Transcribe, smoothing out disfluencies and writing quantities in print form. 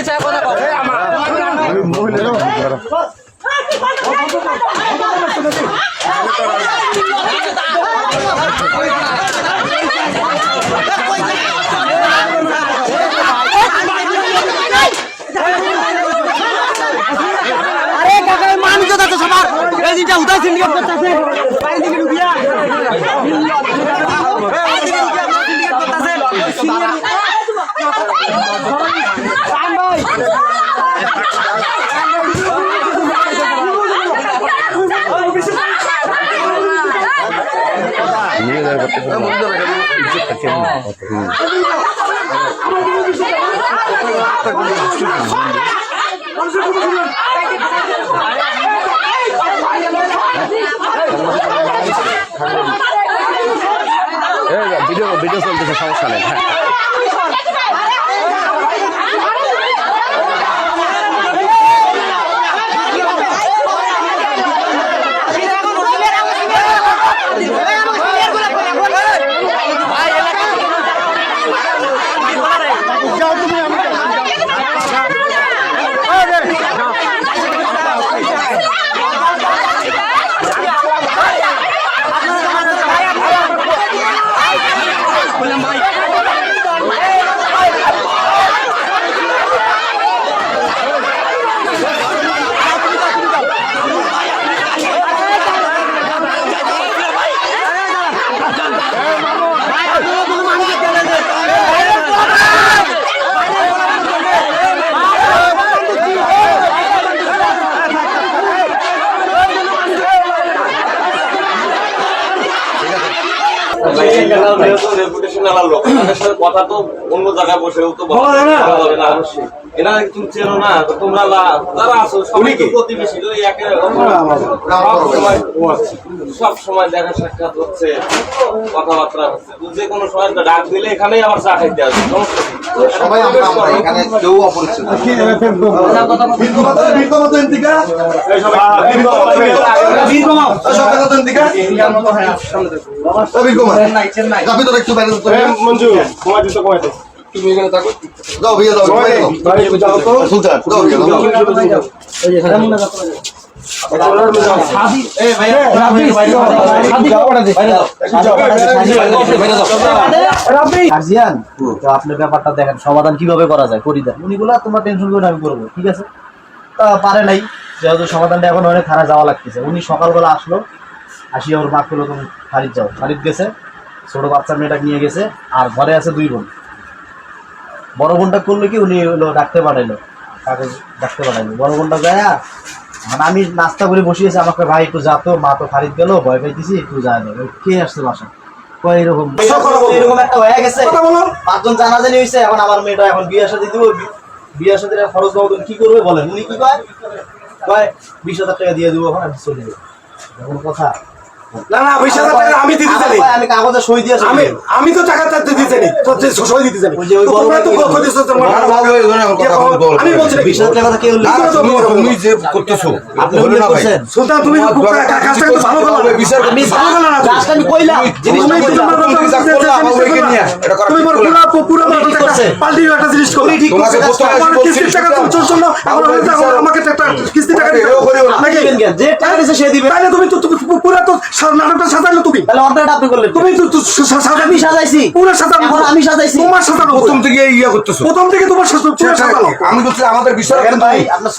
চায় কথা কও আরে কাকা মানুষ তো তো সবার এই দিনটা উদয় সিন্ডিকেট করতেছে বাইরে দিকে ঢুকিয়া সিন্ডিকেট করতেছে ভিডিও চলতেছে, সমস্যা নেই। কথা তো অন্য জায়গায় বসেও তো এরা তুমি চেনো না, তোমরা যারা আছো সবাই প্রতিবেশী সব সময় দেখা সাক্ষাৎ হচ্ছে, কথাবার্তা হচ্ছে। যে কোনো সময় ডাক দিলে এখানেই আমার চা খাইতে আসবে, সবাই এখানে কেউ অপরিচিত মঞ্জু কমাই দিতে তুমি এখানে থাকো, যাও ভাইয়া যাও সুলতান আপনার ব্যাপারটা দেখেন, সমাধান কিভাবে করা যায় করি দেন। উনিগুলা তোমার টেনশন করে আমি করবো, ঠিক আছে? তা পারে নাই, যেহেতু সমাধানটা এখন অনেক থানা যাওয়া লাগতেছে। উনি সকালবেলা আসলো, আসিয়া ওর মা করলো তুমি খারিদ যাও। খারিদ গেছে, ছোট বাচ্চার মেয়েটাকে নিয়ে গেছে, আর ঘরে আছে 2 বোন। বড় বোনটা করলো কি, উনি হলো ডাকতে পাঠাইলো, কাকে ডাকতে পাঠাইলো। বড় বোনটা যায়, মানে আমি নাস্তা করে বসিয়েছি, আমাকে ভাই একটু যা তো, মা তো খারিদ গেল, ভয় পাইতেছি, একটু যায় না। কে আসছে বাসা? এরকম একটা হয়ে গেছে, 5 জন জানাজানি হয়েছে। এখন আমার মেয়েটা এখন বিয়ে শাদী দিব, বিয়ে শাদীর খরচ দেবো, কি করবে বলেন? উনি কি কয় 20,000 টাকা দিয়ে দেবো, এখন আমি চলে যাবো। এরকম কথা না না 20,000 টাকা আমি দিতে জানি, আমি কাগজে সই দিয়েছি, আমি তো টাকা দিতে জানি, তোর সই দিতে জানি। তোমরা তো কইতেছ তোমার আমি বলছি 20,000 টাকা কথা কে উল্লেখ করেছে? তুমি যে করতেছো আপনি উল্লেখ করছেন। সুলতান তুমি কাজটা তো ভালো করো, আমি ভালো না, কাজটা আমি কইলাম, জিনিসটা তুমি পুরো পাল্টি একটা জিনিস করো, ঠিক আছে? কিস্তি টাকা চলছ না, আমাকে একটা কিস্তি টাকা দিও, যে টাকা দিছে সে দিবে। তাহলে তুমি তো পুরো তো নাটকটা সাজাইলো, তুমি তাহলে অর্ডারটা আপনি করলেন, তুমি তো আমি সাজাইছি, পুরো সাজানো, এখন আমি সাজাইছি, তোমার সাজানো প্রথম থেকে ইয়া করতেছো, প্রথম থেকে তোমার সাজানো। আমি বলছি আমাদের বিষয় ভাই আপনার